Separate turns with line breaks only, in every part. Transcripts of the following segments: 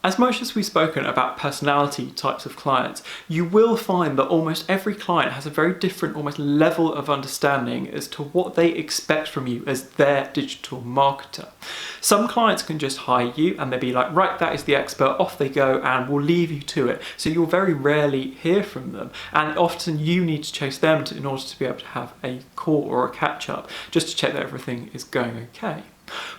As much as we've spoken about personality types of clients, you will find that almost every client has a very different almost level of understanding as to what they expect from you as their digital marketer. Some clients can just hire you and they'll be like, right, that is the expert, off they go, and we'll leave you to it. So you'll very rarely hear from them, and often you need to chase them in order to be able to have a call or a catch up just to check that everything is going okay.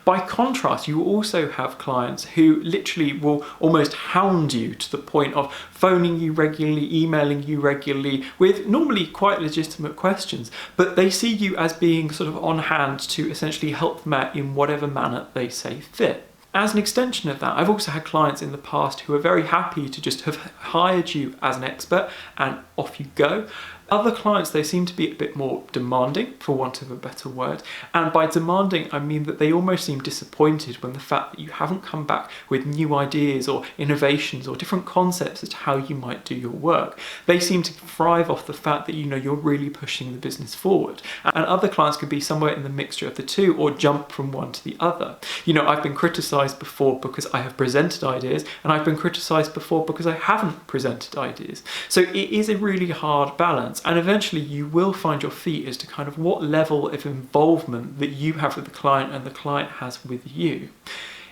By contrast, you also have clients who literally will almost hound you to the point of phoning you regularly, emailing you regularly with normally quite legitimate questions, but they see you as being sort of on hand to essentially help them out in whatever manner they say fit. As an extension of that, I've also had clients in the past who are very happy to just have hired you as an expert and off you go. Other clients, they seem to be a bit more demanding, for want of a better word. And by demanding, I mean that they almost seem disappointed when the fact that you haven't come back with new ideas or innovations or different concepts as to how you might do your work. They seem to thrive off the fact that, you're really pushing the business forward. And other clients can be somewhere in the mixture of the two or jump from one to the other. I've been criticised before because I have presented ideas, and I've been criticised before because I haven't presented ideas. So it is a really hard balance. And eventually you will find your feet as to kind of what level of involvement that you have with the client and the client has with you.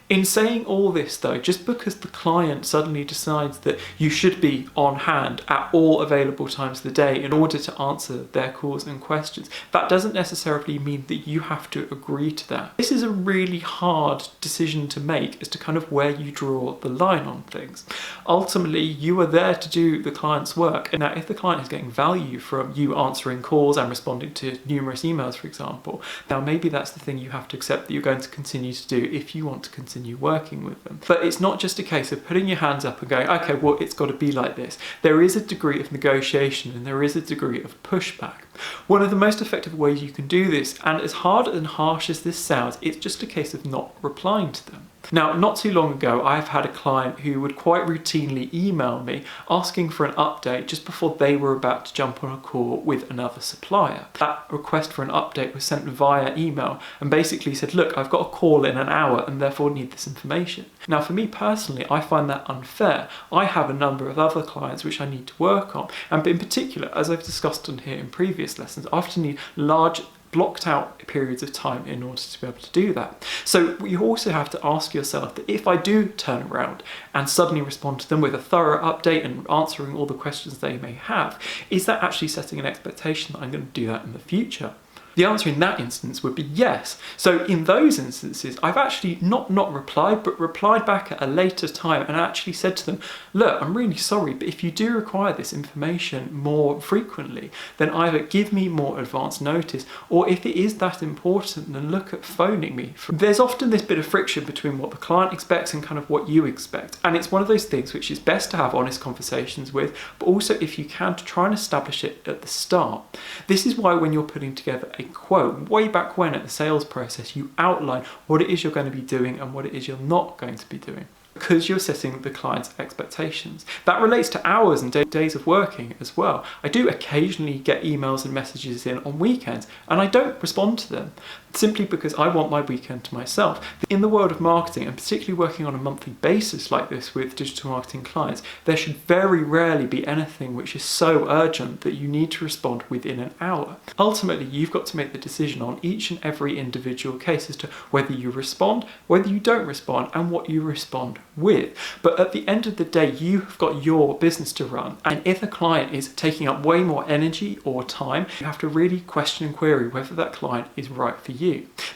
In saying all this though, just because the client suddenly decides that you should be on hand at all available times of the day in order to answer their calls and questions, that doesn't necessarily mean that you have to agree to that. This is a really hard decision to make as to kind of where you draw the line on things. Ultimately, you are there to do the client's work. And now if the client is getting value from you answering calls and responding to numerous emails, for example, now maybe that's the thing you have to accept that you're going to continue to do if you want to continue working with them. But it's not just a case of putting your hands up and going, okay, well, it's got to be like this. There is a degree of negotiation and there is a degree of pushback. One of the most effective ways you can do this, and as hard and harsh as this sounds, it's just a case of not replying to them. Now, not too long ago, I've had a client who would quite routinely email me asking for an update just before they were about to jump on a call with another supplier. That request for an update was sent via email and basically said, look, I've got a call in an hour and therefore need this information. Now, for me personally, I find that unfair. I have a number of other clients which I need to work on. And in particular, as I've discussed on here in previous lessons, I often need large blocked out periods of time in order to be able to do that. So you also have to ask yourself that if I do turn around and suddenly respond to them with a thorough update and answering all the questions they may have, is that actually setting an expectation that I'm going to do that in the future? The answer in that instance would be yes. So in those instances, I've actually not replied, but replied back at a later time and actually said to them, look, I'm really sorry, but if you do require this information more frequently, then either give me more advance notice, or if it is that important, then look at phoning me. There's often this bit of friction between what the client expects and kind of what you expect. And it's one of those things which is best to have honest conversations with, but also if you can, to try and establish it at the start. This is why when you're putting together a quote, way back when at the sales process, you outline what it is you're going to be doing and what it is you're not going to be doing, because you're setting the client's expectations. That relates to hours and days of working as well. I do occasionally get emails and messages in on weekends and I don't respond to them simply because I want my weekend to myself. In the world of marketing, and particularly working on a monthly basis like this with digital marketing clients, there should very rarely be anything which is so urgent that you need to respond within an hour. Ultimately, you've got to make the decision on each and every individual case as to whether you respond, whether you don't respond, and what you respond with. But at the end of the day, you've got your business to run, and if a client is taking up way more energy or time, you have to really question and query whether that client is right for you.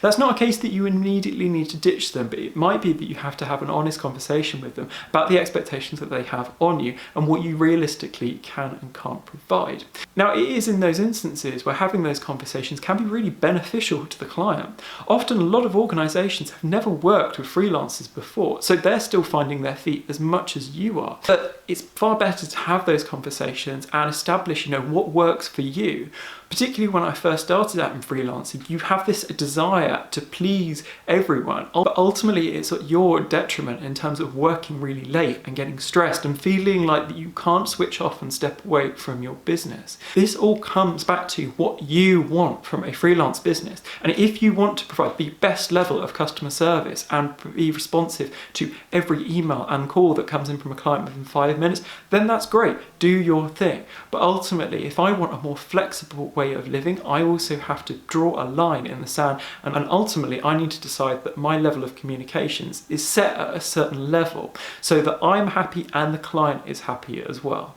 That's not a case that you immediately need to ditch them, but it might be that you have to have an honest conversation with them about the expectations that they have on you and what you realistically can and can't provide. Now, it is in those instances where having those conversations can be really beneficial to the client. Often a lot of organisations have never worked with freelancers before, so they're still finding their feet as much as you are. But it's far better to have those conversations and establish, what works for you, Particularly when I first started out in freelancing, you have this desire to please everyone, but ultimately it's at your detriment in terms of working really late and getting stressed and feeling like that you can't switch off and step away from your business. This all comes back to what you want from a freelance business. And if you want to provide the best level of customer service and be responsive to every email and call that comes in from a client within 5 minutes, then that's great. Do your thing. But ultimately, if I want a more flexible way of living, I also have to draw a line in the sand, and ultimately I need to decide that my level of communications is set at a certain level so that I'm happy and the client is happy as well.